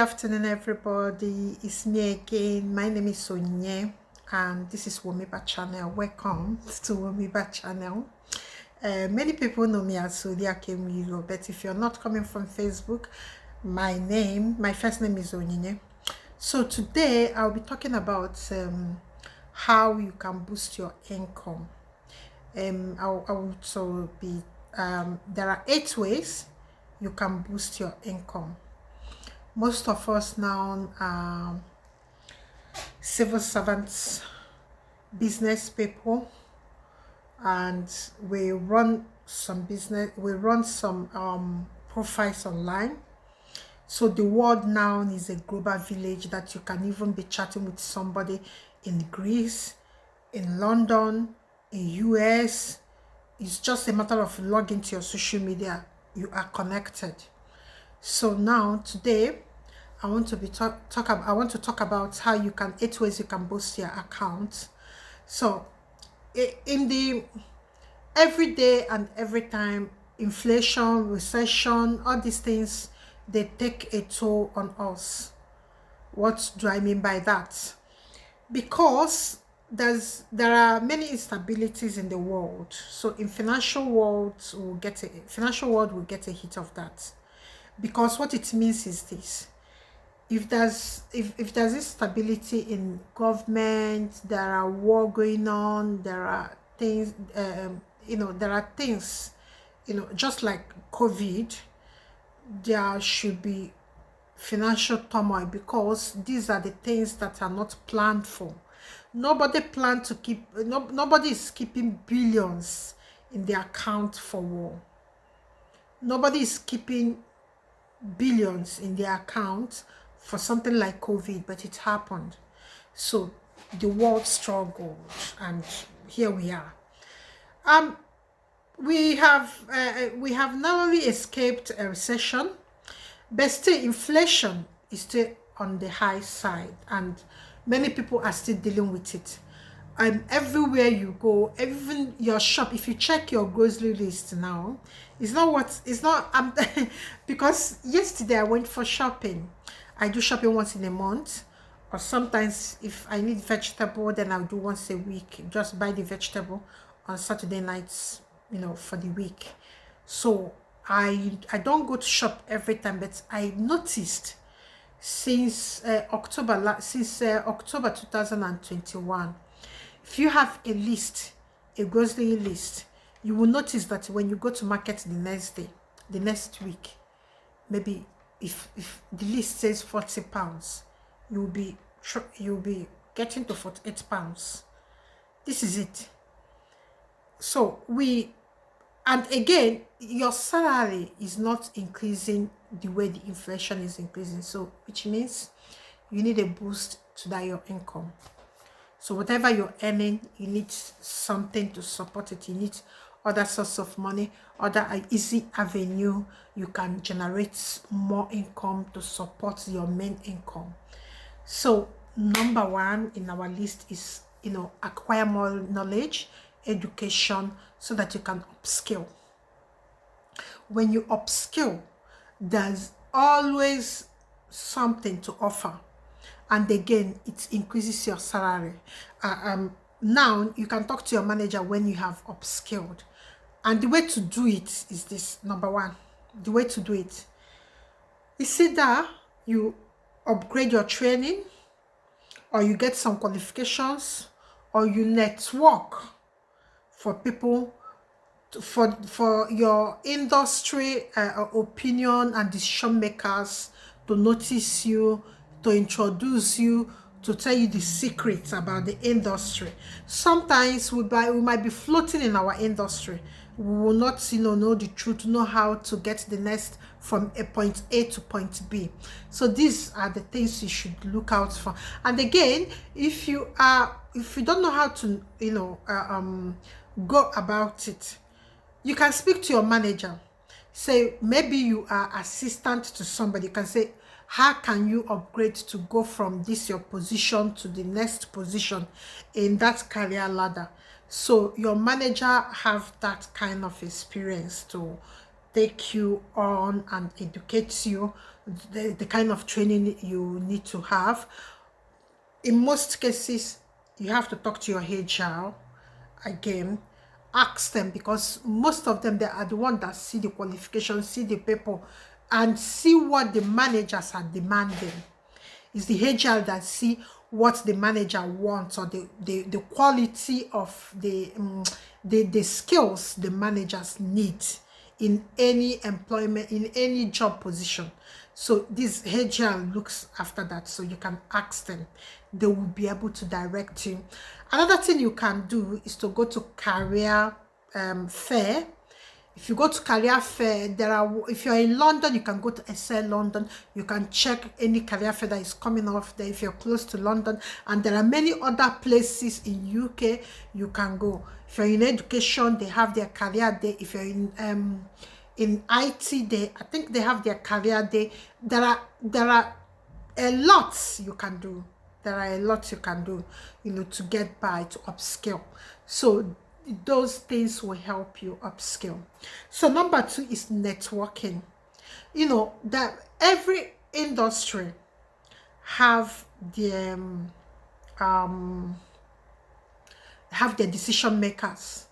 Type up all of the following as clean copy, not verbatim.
afternoon, everybody. It's me again. My name is Onyinye, and this is Womiba channel. Welcome to Womiba channel. Many people know me as Zodiac Emiro, but if you're not coming from Facebook, my first name is Onyinye. So today I'll be talking about how you can boost your income. I'll also be there are 8 ways you can boost your income. Most of us now are civil servants, business people, and we run some profiles online. So the world now is a global village that you can even be chatting with somebody in Greece, in London, in US. It's just a matter of logging to your social media. You are connected. So now today I want to talk about how you can 8 ways you can boost your account. So in the every day and every time, inflation, recession, all these things, they take a toll on us. What do I mean by that? Because there are many instabilities in the world. So in financial world will get a hit of that. Because what it means is this: if there's instability in government, there are war going on, there are things just like COVID, there should be financial turmoil, because these are the things that are not planned for. Nobody is keeping billions in the account for war. Nobody is keeping billions in their account for something like COVID, but it happened. So the world struggled, and here we are. We have narrowly escaped a recession, but still inflation is still on the high side, and many people are still dealing with it. Everywhere you go, even your shop, if you check your grocery list now, because yesterday I went for shopping. I do shopping once in a month, or sometimes if I need vegetable, then I'll do once a week. Just buy the vegetable on Saturday nights, for the week. So I don't go to shop every time, but I noticed since October 2021, if you have a grocery list, you will notice that when you go to market the next week, maybe if the list says 40 pounds, you'll be getting to 48 pounds. This is it. So and again, your salary is not increasing the way the inflation is increasing, so which means you need a boost to your income. So whatever you're earning, you need something to support it. You need other source of money, other easy avenue you can generate more income to support your main income. So number 1 in our list is acquire more knowledge, education, so that you can upskill. When you upskill, there's always something to offer, and again, it increases your salary. Now you can talk to your manager when you have upskilled, and the way to do it is this. Number 1, the way to do it is either you upgrade your training, or you get some qualifications, or you network for people for your industry opinion and decision makers to notice you, to introduce you, to tell you the secrets about the industry. Sometimes we might be floating in our industry. We will not know the truth, know how to get the next from a point A to point B. So these are the things you should look out for. And again, if you don't know how to go about it, you can speak to your manager. Say maybe you are assistant to somebody. You can say, how can you upgrade to go from this your position to the next position in that career ladder? So your manager have that kind of experience to take you on and educate you, the kind of training you need to have. In most cases, you have to talk to your HR again, ask them, because most of them, they are the one that see the qualifications, see the people, and see what the managers are demanding. It's the HR that see what the manager wants, or the quality of the skills the managers need in any employment, in any job position. So this HR looks after that. So you can ask them, they will be able to direct you. Another thing you can do is to go to career fair. If you go to career fair, if you're in London, you can go to Excel London. You can check any career fair that is coming off there if you're close to London. And there are many other places in UK you can go. If you're in education, they have their career day. If you're in IT, I think they have their career day. There are a lot you can do. There are a lot you can do, to get by, to upskill. So those things will help you upskill. So number 2 is networking. That every industry have their decision makers.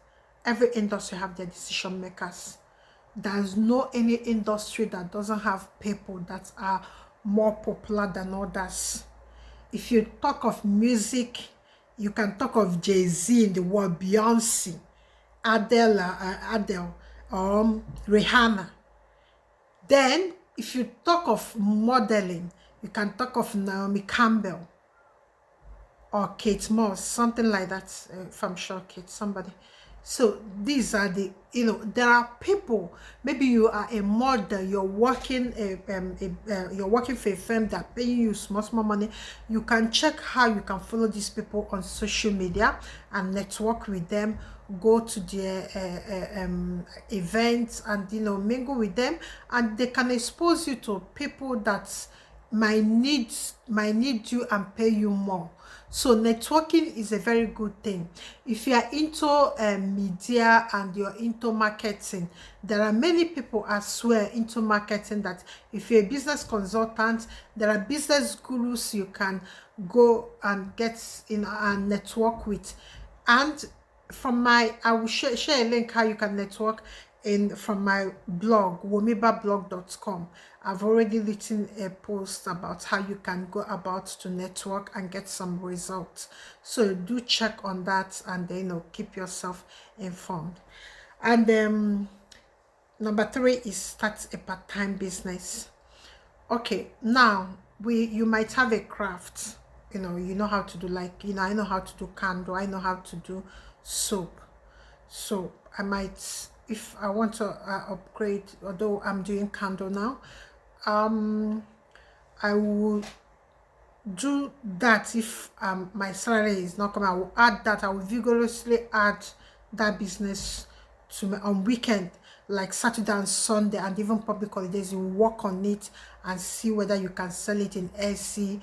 Every industry have their decision makers. There's no any industry that doesn't have people that are more popular than others. If you talk of music, you can talk of Jay-Z in the world, Beyonce, Adele, Rihanna. Then, if you talk of modeling, you can talk of Naomi Campbell or Kate Moss, something like that. If I'm sure Kate, somebody. So these are the, there are people. Maybe you are a model, you're working you're working for a firm that paying you small money. You can check how you can follow these people on social media and network with them. Go to their events and mingle with them, and they can expose you to people that might need you and pay you more. So networking is a very good thing. If you are into media and you're into marketing, there are many people as well into marketing that if you're a business consultant, there are business gurus you can go and get in and network with. And I will share a link how you can network from my blog, womibablog.com. I've already written a post about how you can go about to network and get some results. So do check on that and then keep yourself informed. And number 3 is start a part-time business. Okay, now you might have a craft. You know how to do, like, I know how to do candle, I know how to do soap. So I might, if I want to upgrade, although I'm doing candle now, I will do that. If my salary is not coming, I will add that. I will vigorously add that business to me on weekend, like Saturday and Sunday, and even public holidays. You work on it and see whether you can sell it in Etsy.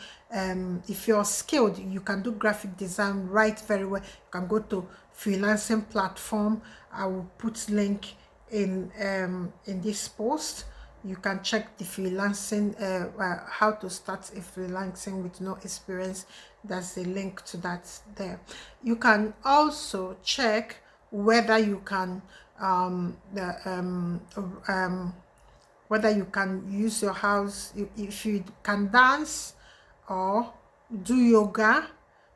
If you're skilled, you can do graphic design, write very well. You can go to freelancing platform. I will put link in this post. You can check the freelancing, how to start a freelancing with no experience. There's a link to that there. You can also check whether you can whether you can use your house, if you can dance or do yoga.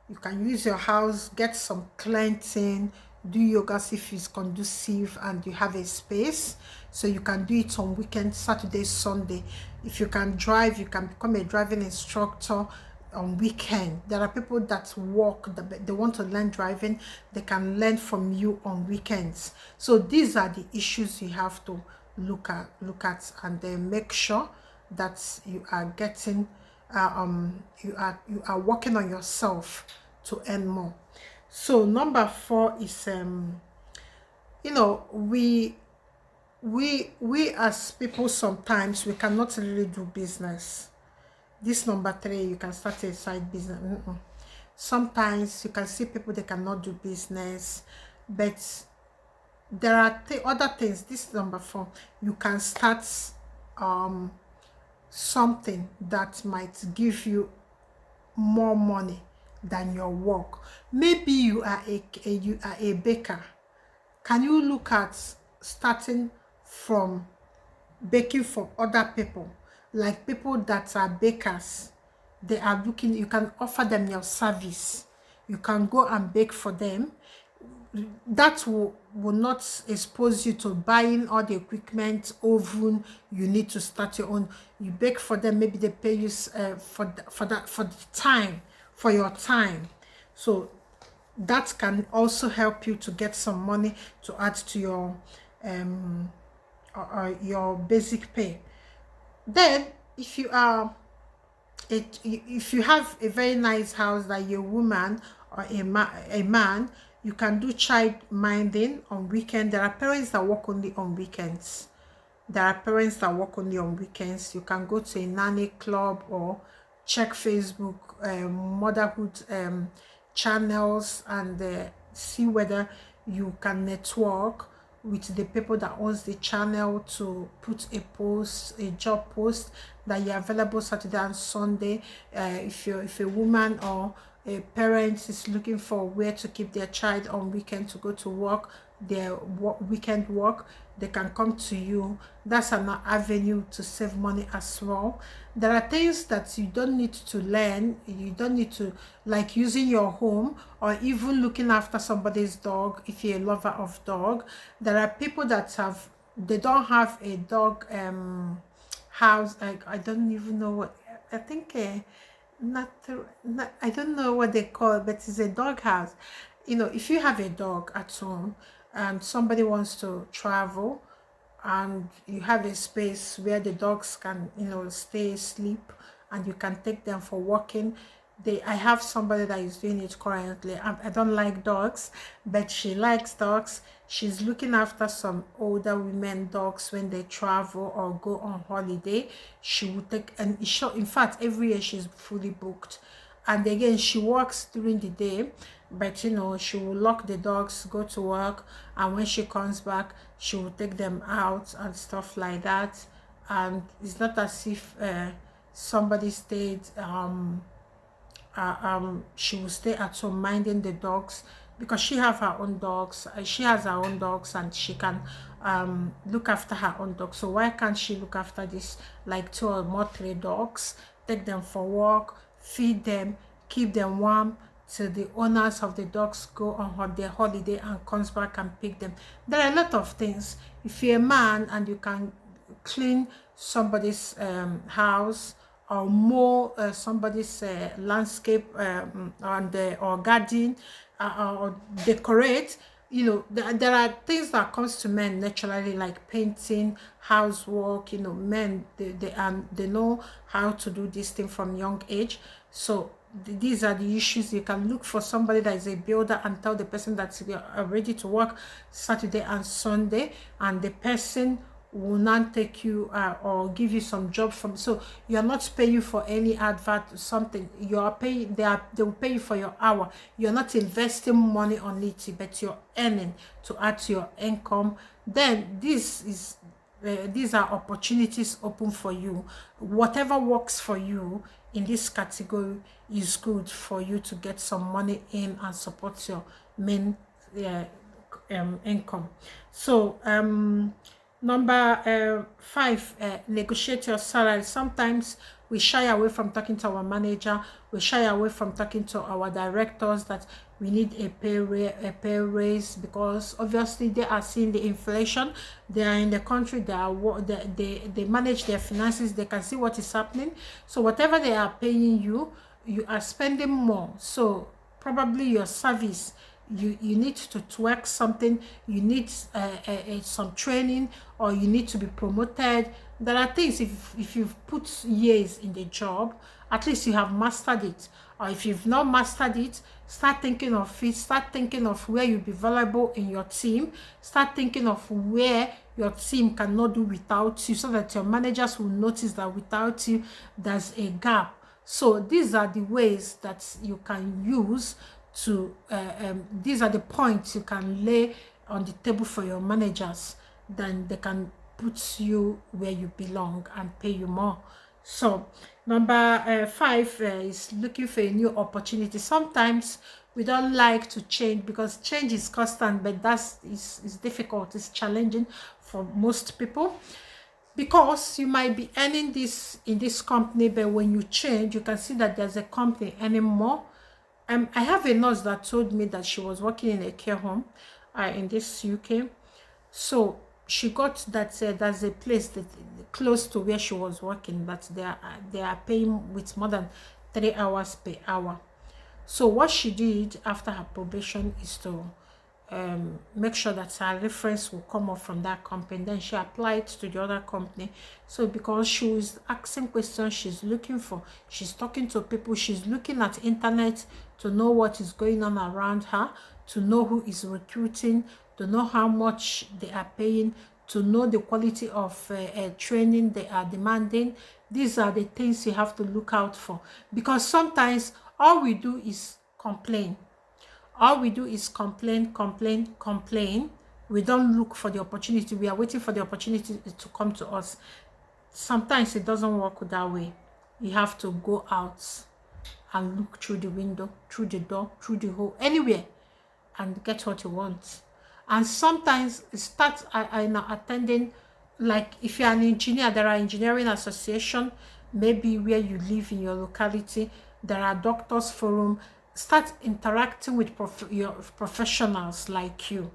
You can use your house, get some cleansing, do yoga if it's conducive and you have a space. So you can do it on weekends, Saturday, Sunday. If you can drive, you can become a driving instructor on weekend. There are people that they want to learn driving, they can learn from you on weekends. So these are the issues you have to look at and then make sure that you are getting you are working on yourself to earn more. So number 4 is we as people, sometimes we cannot really do business. This number 3, you can start a side business. Sometimes you can see people, they cannot do business, but there are other things. This is number 4. You can start something that might give you more money than your work. Maybe you are a baker. Can you look at starting from baking for other people, like people that are bakers? They are looking, you can offer them your service. You can go and bake for them. That will not expose you to buying all the equipment, oven. You need to start your own. You bake for them. Maybe they pay you for the time, for your time. So that can also help you to get some money to add to your basic pay. Then if you are if you have a very nice house, that you're a woman or a man, you can do child minding on weekend. There are parents that work only on weekends. You can go to a nanny club or check Facebook motherhood channels, and see whether you can network with the people that owns the channel to put a job post that you're available Saturday and Sunday. If a woman or a parent is looking for where to keep their child on weekend to go to work, their weekend work, they can come to you. That's an avenue to save money as well. There are things that you don't need to learn. You don't need to, like using your home or even looking after somebody's dog. If you're a lover of dog, there are people that they don't have a dog house. I don't even know what, I think not I don't know what they call it, but it's a dog house. If you have a dog at home and somebody wants to travel, and you have a space where the dogs can stay, sleep, and you can take them for walking. I have somebody that is doing it currently. I don't like dogs, but she likes dogs. She's looking after some older women dogs when they travel or go on holiday. She will take, and in fact every year she's fully booked. And again, she works during the day, but she will lock the dogs, go to work, and when she comes back, she will take them out and stuff like that. And it's not as if somebody stayed she will stay at home minding the dogs, because she has her own dogs. She has her own dogs, and she can look after her own dogs. So why can't she look after this, like 2 or more 3 dogs, take them for walk, feed them, keep them warm till the owners of the dogs go on their holiday and comes back and pick them? There are a lot of things. If you're a man and you can clean somebody's house, or mow somebody's landscape, or garden, or decorate, there are things that comes to men naturally, like painting, housework. Men, they know how to do this thing from young age. So these are the issues. You can look for somebody that is a builder and tell the person that they are ready to work Saturday and Sunday, and the person will not take you or give you some job from. So you're not paying for any advert or something. You are paying, they will pay you for your hour. You're not investing money on it, but you're earning to add to your income. Then these are opportunities open for you. Whatever works for you in this category is good for you to get some money in and support your main income. So number 5, negotiate your salary. Sometimes we shy away from talking to our manager. We shy away from talking to our directors that we need a pay raise, because obviously they are seeing the inflation. They are in the country. They manage their finances. They can see what is happening. So whatever they are paying you, you are spending more. So probably your service, you need to twerk something, you need some training, or you need to be promoted. There are things, if you've put years in the job, at least you have mastered it. Or if you've not mastered it, start thinking of it. Start thinking of where you'll be valuable in your team. Start thinking of where your team cannot do without you, so that your managers will notice that without you there's a gap. So these are the ways that you can use to these are the points you can lay on the table for your managers, then they can put you where you belong and pay you more. So number 5 is looking for a new opportunity. Sometimes we don't like to change because change is constant, but that's is difficult, it's challenging for most people, because you might be earning this in this company, but when you change, you can see that there's a company earning more. I have a nurse that told me that she was working in a care home in this UK. So she got that there's a place that close to where she was working that they are paying with more than 3 hours per hour. So what she did after her probation is to make sure that her reference will come up from that company. Then she applied to the other company. So because she was asking questions, she's talking to people, she's looking at internet to know what is going on around her, to know who is recruiting, to know how much they are paying, to know the quality of training they are demanding. These are the things you have to look out for, because sometimes all we do is complain. All we do is complain, complain, complain. We don't look for the opportunity. We are waiting for the opportunity to come to us. Sometimes it doesn't work that way. You have to go out and look through the window, through the door, through the hole, anywhere, and get what you want. And sometimes it starts attending, like if you're an engineer, there are engineering association, maybe where you live in your locality, there are doctors forum. Start interacting with your professionals like you.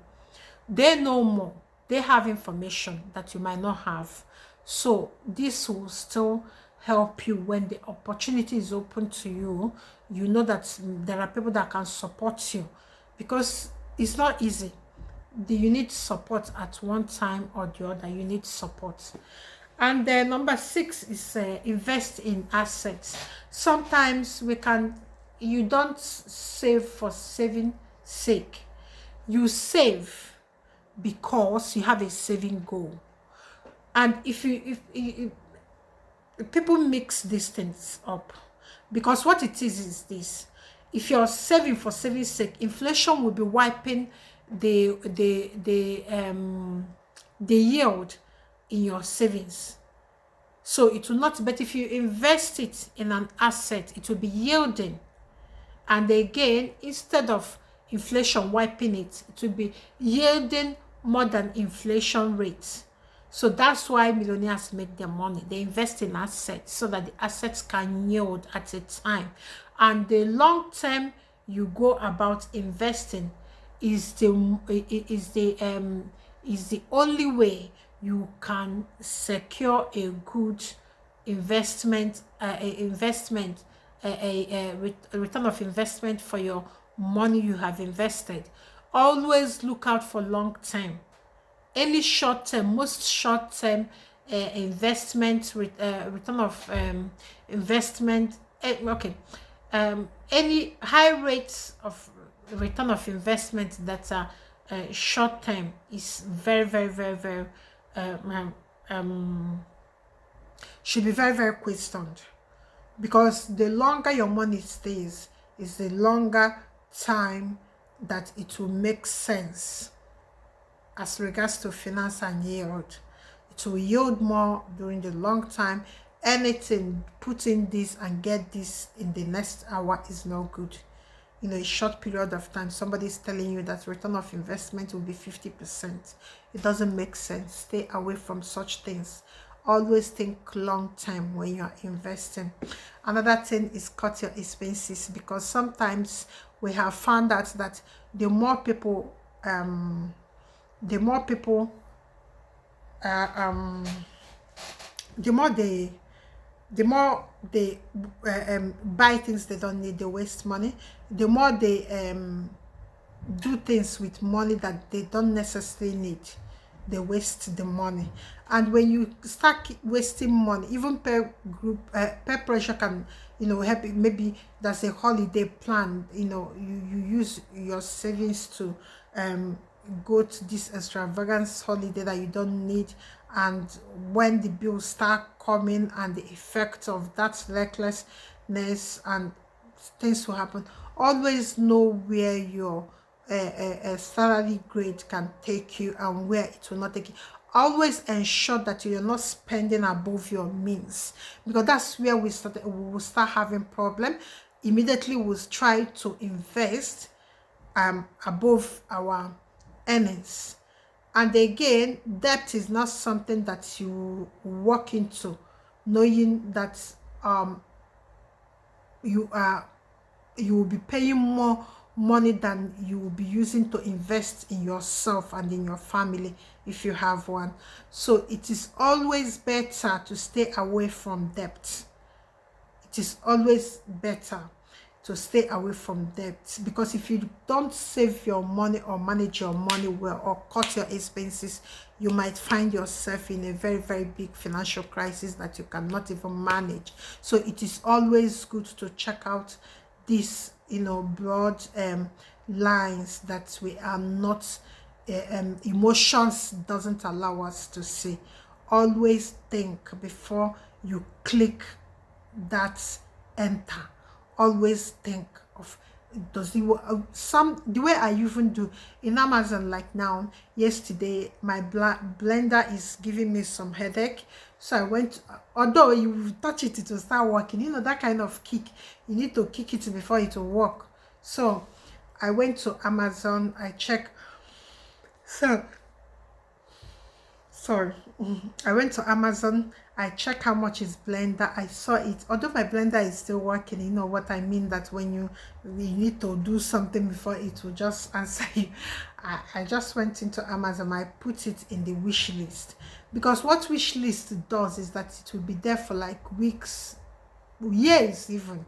They know more, they have information that you might not have. So this will still help you when the opportunity is open to you. You know that there are people that can support you, because it's not easy. You need support at one time or the other. You need support. And then number 6 is invest in assets. Sometimes you don't save for saving sake. You save because you have a saving goal. And if people mix these things up, because what it is this: if you're saving for saving sake, inflation will be wiping the yield in your savings. So it will not, but if you invest it in an asset, it will be yielding. And again, instead of inflation wiping it, it will be yielding more than inflation rates. So that's why millionaires make their money. They invest in assets so that the assets can yield at a time. And the long term you go about investing is the only way you can secure a good investment, a return of investment for your money you have invested. Always look out for long term. Any short term, most short term investment return of investment, any high rates of return of investment that are short term is very, very, very, very should be very, very questioned, because the longer your money stays is the longer time that it will make sense as regards to finance and yield. It will yield more during the long time. Anything, put in this and get this in the next hour is no good. A short period of time, somebody is telling you that return of investment will be 50%. It doesn't make sense. Stay away from such things. Always think long term when you're investing. Another thing is cut your expenses, because sometimes we have found out that the more people the more they buy things they don't need, they waste money. The more they do things with money that they don't necessarily need, they waste the money. And when you start wasting money, even per group, per pressure can help. Maybe there's a holiday plan, you use your savings to go to this extravagance holiday that you don't need, and when the bills start coming and the effect of that recklessness and things will happen, always know where your a salary grade can take you and where it will not take you. Always ensure that you're not spending above your means, because that's where we will start having problem. Immediately we'll try to invest above our earnings. And again, debt is not something that you walk into knowing that you will be paying more money than you will be using to invest in yourself and in your family if you have one. So it is always better to stay away from debt. It is always better to stay away from debt, because if you don't save your money or manage your money well or cut your expenses, you might find yourself in a very, very big financial crisis that you cannot even manage. So it is always good to check out these, broad lines that we are not emotions doesn't allow us to see. Always think before you click that enter. Always think of, does it the way I even do in Amazon. Like now, yesterday my blender is giving me some headache, so I went, although you touch it, it will start working, that kind of kick, you need to kick it before it will work. So I went to Amazon, I check, I went to Amazon, I check how much is blender. I saw it, although my blender is still working, you know what I mean, that when you need to do something before it will just answer you. I just went into Amazon, I put it in the wish list, because what wish list does is that it will be there for like weeks, years even.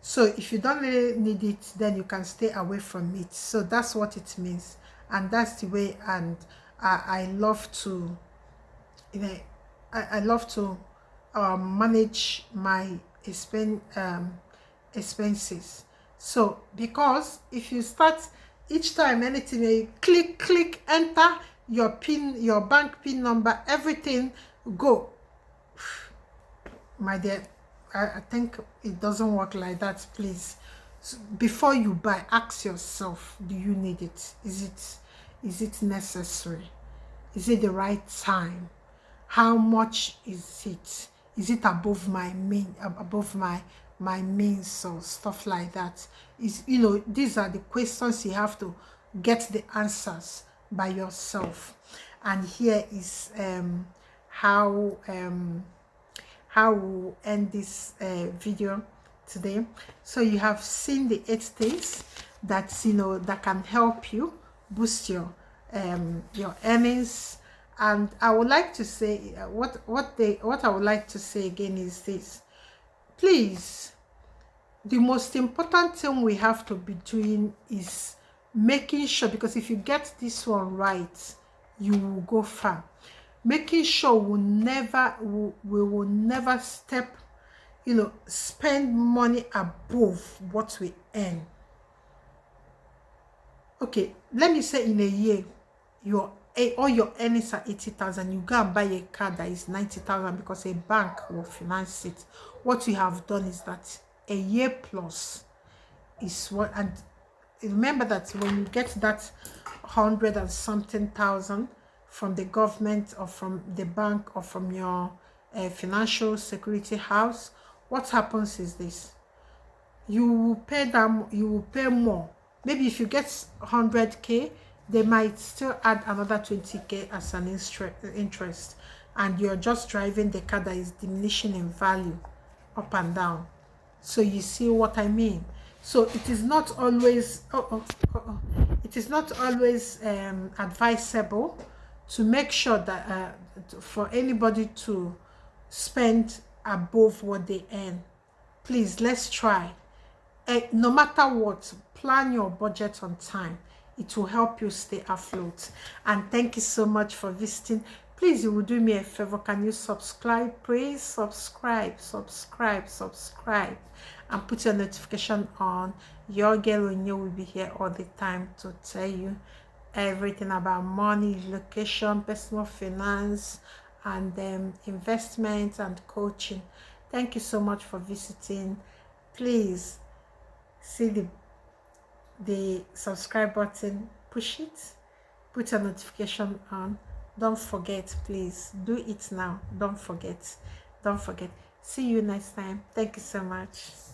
So if you don't really need it, then you can stay away from it. So that's what it means, and that's the way. And I love to, I love to manage my expenses. So because if you start each time anything, you click enter your pin, your bank pin number, everything go, my dear, I think it doesn't work like that. Please, before you buy, ask yourself, do you need it? Is it necessary? Is it the right time? How much is it? Is it above my means or stuff like that? These are the questions you have to get the answers by yourself. And here is how we'll end this video today. So you have seen the 8 things that that can help you boost your earnings. And I would like to say what I would like to say again is this: please, the most important thing we have to be doing is making sure, because if you get this one right, you will go far. Making sure we will never spend money above what we earn. Okay, let me say in a year, all your earnings are 80,000. You go and buy a car that is 90,000 because a bank will finance it. What you have done is that a year plus is what. And remember that when you get that 100 and something thousand from the government or from the bank or from your financial security house, what happens is this: you will pay more. Maybe if you get 100k, they might still add another 20k as an interest, and you're just driving the car that is diminishing in value up and down. So you see what I mean? So it is not always advisable to make sure that for anybody to spend above what they earn. Please, let's try. No matter what, plan your budget on time. It will help you stay afloat. And thank you so much for visiting. Please, you will do me a favor. Can you subscribe? Please subscribe, and put your notification on. Your girl Onyinye will be here all the time to tell you everything about money, location, personal finance, and investment and coaching. Thank you so much for visiting. Please see the the subscribe button, push it, put a notification on. Don't forget, please do it now. Don't forget. See you next time. Thank you so much.